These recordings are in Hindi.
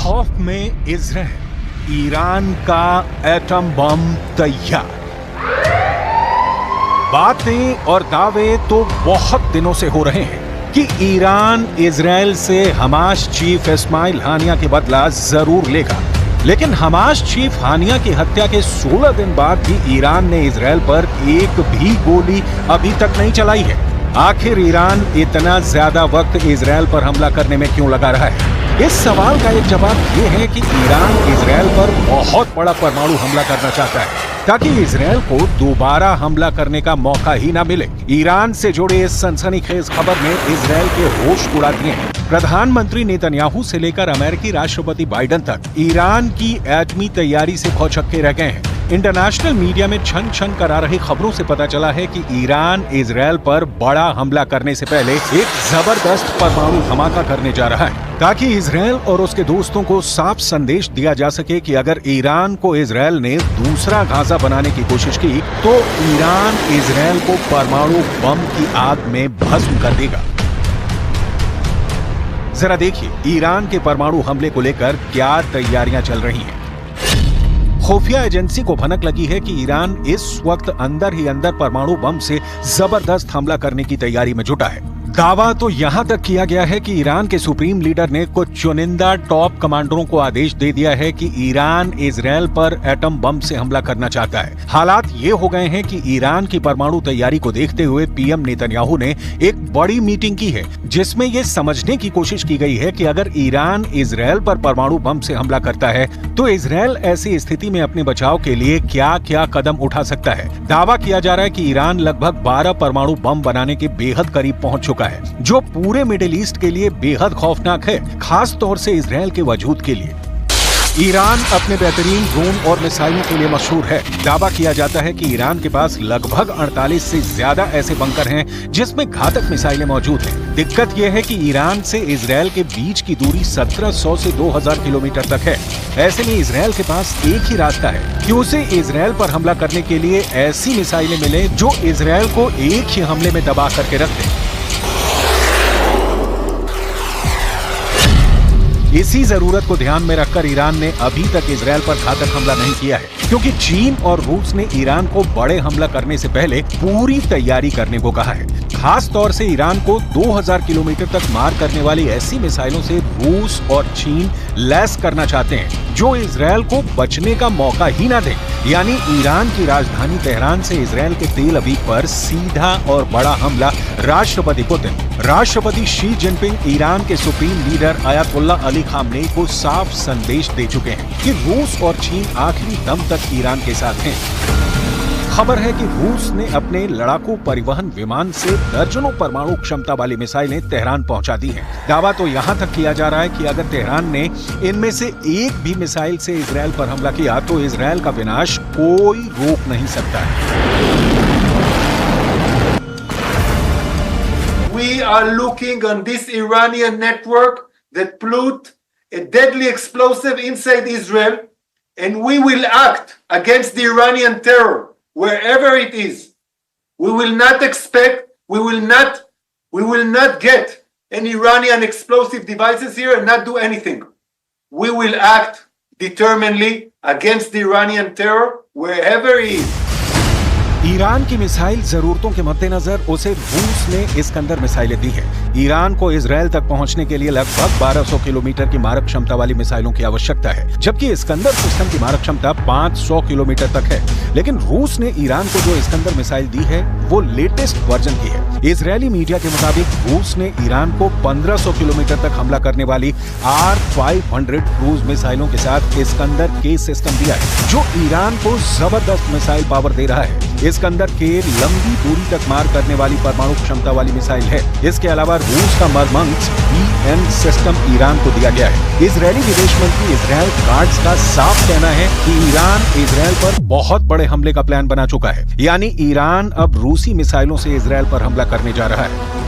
खौफ में इजराइल, ईरान का एटम बम तैयार। बातें और दावे तो बहुत दिनों से हो रहे हैं कि ईरान इजराइल से हमास चीफ इस्माइल हानिया के बदला जरूर लेगा, लेकिन हमास चीफ हानिया की हत्या के 16 दिन बाद भी ईरान ने इजराइल पर एक भी गोली अभी तक नहीं चलाई है। आखिर ईरान इतना ज्यादा वक्त इजराइल पर हमला करने में क्यों लगा रहा है? इस सवाल का एक जवाब ये है कि ईरान इजराइल पर बहुत बड़ा परमाणु हमला करना चाहता है ताकि इजराइल को दोबारा हमला करने का मौका ही ना मिले। ईरान से जुड़े इस सनसनीखेज खबर ने इजराइल के होश उड़ा दिए हैं। प्रधानमंत्री नेतन्याहू से लेकर अमेरिकी राष्ट्रपति बाइडेन तक ईरान की एटमी तैयारी से भौचक्के रह गए हैं। इंटरनेशनल मीडिया में छन छन करा रही खबरों से पता चला है कि ईरान इजराइल पर बड़ा हमला करने से पहले एक जबरदस्त परमाणु धमाका करने जा रहा है ताकि इजराइल और उसके दोस्तों को साफ संदेश दिया जा सके कि अगर ईरान को इजराइल ने दूसरा गाजा बनाने की कोशिश की तो ईरान इजराइल को परमाणु बम की आग में भस्म कर देगा। जरा देखिए ईरान के परमाणु हमले को लेकर क्या तैयारियां चल रही हैं। खुफिया एजेंसी को भनक लगी है कि ईरान इस वक्त अंदर ही अंदर परमाणु बम से जबरदस्त हमला करने की तैयारी में जुटा है। दावा तो यहां तक किया गया है कि ईरान के सुप्रीम लीडर ने कुछ चुनिंदा टॉप कमांडरों को आदेश दे दिया है कि ईरान इजराइल पर एटम बम से हमला करना चाहता है। हालात ये हो गए हैं कि ईरान की परमाणु तैयारी को देखते हुए पीएम नेतन्याहू ने एक बड़ी मीटिंग की है जिसमें ये समझने की कोशिश की गई है कि अगर ईरान इजराइल पर परमाणु बम से हमला करता है तो इजराइल ऐसी स्थिति में अपने बचाव के लिए क्या क्या कदम उठा सकता है। दावा किया जा रहा है कि ईरान लगभग 12 परमाणु बम बनाने के बेहद करीब पहुंच चुका है, जो पूरे मिडिल ईस्ट के लिए बेहद खौफनाक है, खास तौर से इजराइल के वजूद के लिए। ईरान अपने बेहतरीन ड्रोन और मिसाइलों के लिए मशहूर है। दावा किया जाता है कि ईरान के पास लगभग 48 से ज्यादा ऐसे बंकर हैं जिसमें घातक मिसाइलें मौजूद हैं। दिक्कत यह है कि ईरान से इजराइल के बीच की दूरी 1700 से 2000 किलोमीटर तक है। ऐसे में इजराइल के पास एक ही रास्ता है कि उसे इजराइल पर हमला करने के लिए ऐसी मिसाइलें मिले जो इजराइल को एक ही हमले में दबा करके रख दे। इसी जरूरत को ध्यान में रखकर ईरान ने अभी तक इजराइल पर घातक हमला नहीं किया है, क्योंकि चीन और रूस ने ईरान को बड़े हमला करने से पहले पूरी तैयारी करने को कहा है। खास तौर से ईरान को 2000 किलोमीटर तक मार करने वाली ऐसी मिसाइलों से रूस और चीन लैस करना चाहते हैं जो इजराइल को बचने का मौका ही ना दे। यानी ईरान की राजधानी तेहरान से इजराइल के तेल अवीव पर सीधा और बड़ा हमला। राष्ट्रपति पुतिन, राष्ट्रपति शी जिनपिंग ईरान के supreme leader Ayatollah Ali Khamenei को साफ संदेश दे चुके हैं कि रूस और चीन आखिरी दम तक ईरान के साथ हैं। खबर है कि रूस ने अपने लड़ाकू परिवहन विमान से दर्जनों परमाणु क्षमता वाली मिसाइलें तेहरान पहुंचा दी हैं। दावा तो यहां तक किया जा रहा है कि अगर तेहरान ने इनमें से एक भी मिसाइल से इजराइल पर हमला किया तो इजराइल का विनाश कोई रोक नहीं सकता है। We are looking on this Iranian network that put a deadly explosive inside Israel, and we will act against the Iranian terror wherever it is. We will not expect, we will not get any Iranian explosive devices here and not do anything. We will act determinedly against the Iranian terror wherever it is. Iran की मिसाइल जरूरतों के मद्देनजर उसे रूस ने इस्कंदर मिसाइलें दी है। ईरान को इजराइल तक पहुंचने के लिए लगभग 1200 किलोमीटर की मारक क्षमता वाली मिसाइलों की आवश्यकता है, जबकि इस्कंदर सिस्टम की मारक क्षमता 500 किलोमीटर तक है। लेकिन रूस ने ईरान को जो इस्कंदर मिसाइल दी है वो लेटेस्ट वर्जन की है। इजरायली मीडिया के मुताबिक रूस ने ईरान को 1500 किलोमीटर तक हमला करने वाली R-500 क्रूज मिसाइलों के साथ इस्कंदर के सिस्टम दिया है, जो ईरान को जबरदस्त मिसाइल पावर दे रहा है। इस्कंदर के लंबी दूरी तक मार करने वाली परमाणु क्षमता वाली मिसाइल है। इसके अलावा रूस का मरमंग्स BN सिस्टम ईरान को दिया गया है। इजरायली विदेश मंत्री इजराइल काट्ज का साफ कहना है कि ईरान इजराइल पर बहुत बड़े हमले का प्लान बना चुका है। यानी ईरान अब रूसी मिसाइलों से इजराइल पर हमला करने जा रहा है।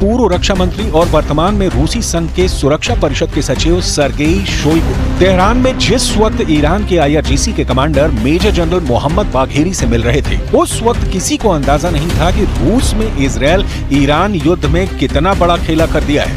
पूर्व रक्षा मंत्री और वर्तमान में रूसी संघ के सुरक्षा परिषद के सचिव सर्गेई शोइगु तेहरान में जिस वक्त ईरान के IRGC के commander major general Mohammad Bagheri से मिल रहे थे, उस वक्त किसी को अंदाजा नहीं था कि रूस में इजरायल ईरान युद्ध में कितना बड़ा खेला कर दिया है।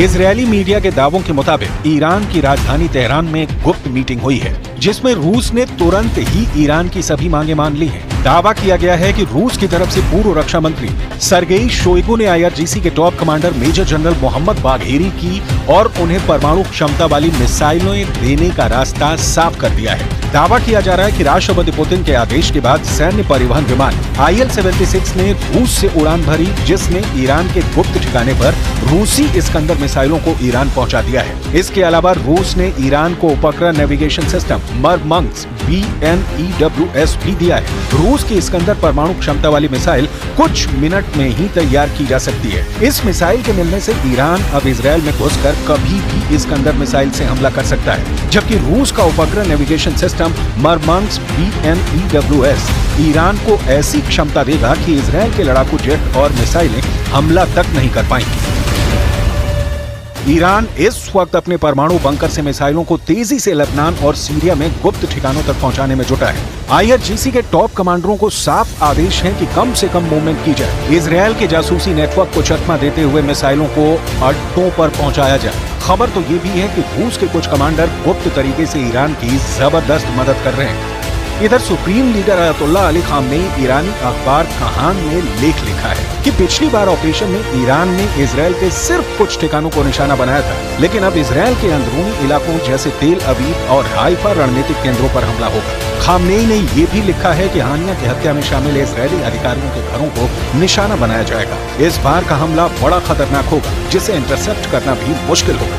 इजरायली मीडिया के दावों के मुताबिक ईरान की राजधानी तेहरान में गुप्त मीटिंग हुई है, जिसमें रूस ने तुरंत ही ईरान की सभी मांगे मान ली हैं। दावा किया गया है कि रूस की तरफ से पूर्व रक्षा मंत्री सर्गेई शोइगु ने IRGC के top commander major general Mohammad Bagheri की और उन्हें परमाणु क्षमता वाली मिसाइलें देने का रास्ता साफ कर दिया है। दावा किया जा रहा है कि राष्ट्रपति पुतिन के आदेश के बाद सैन्य परिवहन विमान IL-76 ने रूस से उड़ान भरी, जिसने ईरान के गुप्त ठिकाने पर रूसी इस्कंदर मिसाइलों को ईरान पहुंचा दिया है। इसके अलावा रूस ने ईरान को उपग्रह नेविगेशन सिस्टम मरमंग्स BNEWS भी दिया है। रूस की इस्कंदर परमाणु क्षमता वाली मिसाइल कुछ मिनट में ही तैयार की जा सकती है। इस मिसाइल के मिलने से ईरान अब इजरायल में घुसकर कभी भी इस्कंदर मिसाइल से हमला कर सकता है, जबकि रूस का उपग्रह नेविगेशन सिस्टम मरमंग्स BNEWS ईरान को ऐसी क्षमता देगा कि इजरायल के लड़ाकू जेट और मिसाइलें हमला तक नहीं कर पाएंगी। ईरान इस वक्त अपने परमाणु बंकर से मिसाइलों को तेजी से लेबनान और सीरिया में गुप्त ठिकानों तक पहुंचाने में जुटा है। IRGC के टॉप कमांडरों को साफ आदेश है कि कम से कम मूवमेंट की जाए, इजरायल के जासूसी नेटवर्क को चकमा देते हुए मिसाइलों को अड्डों पर पहुंचाया जाए। खबर तो ये भी है कि रूस के कुछ कमांडर गुप्त तरीके से ईरान की जबरदस्त मदद कर रहे हैं। इधर supreme leader Ayatollah Ali Khamenei ईरानी अखबार कहान में लेख लिखा है कि पिछली बार ऑपरेशन में ईरान ने इजरायल के सिर्फ कुछ ठिकानों को निशाना बनाया था, लेकिन अब इजरायल के अंदरूनी इलाकों जैसे तेल अवीव और हाइफा रणनीतिक केंद्रों पर हमला होगा। खामनेई ने ये भी लिखा है कि हानिया की हत्या में शामिल इजरायली अधिकारियों के घरों को निशाना बनाया जाएगा। इस बार का हमला बड़ा खतरनाक होगा, जिसे इंटरसेप्ट करना भी मुश्किल होगा।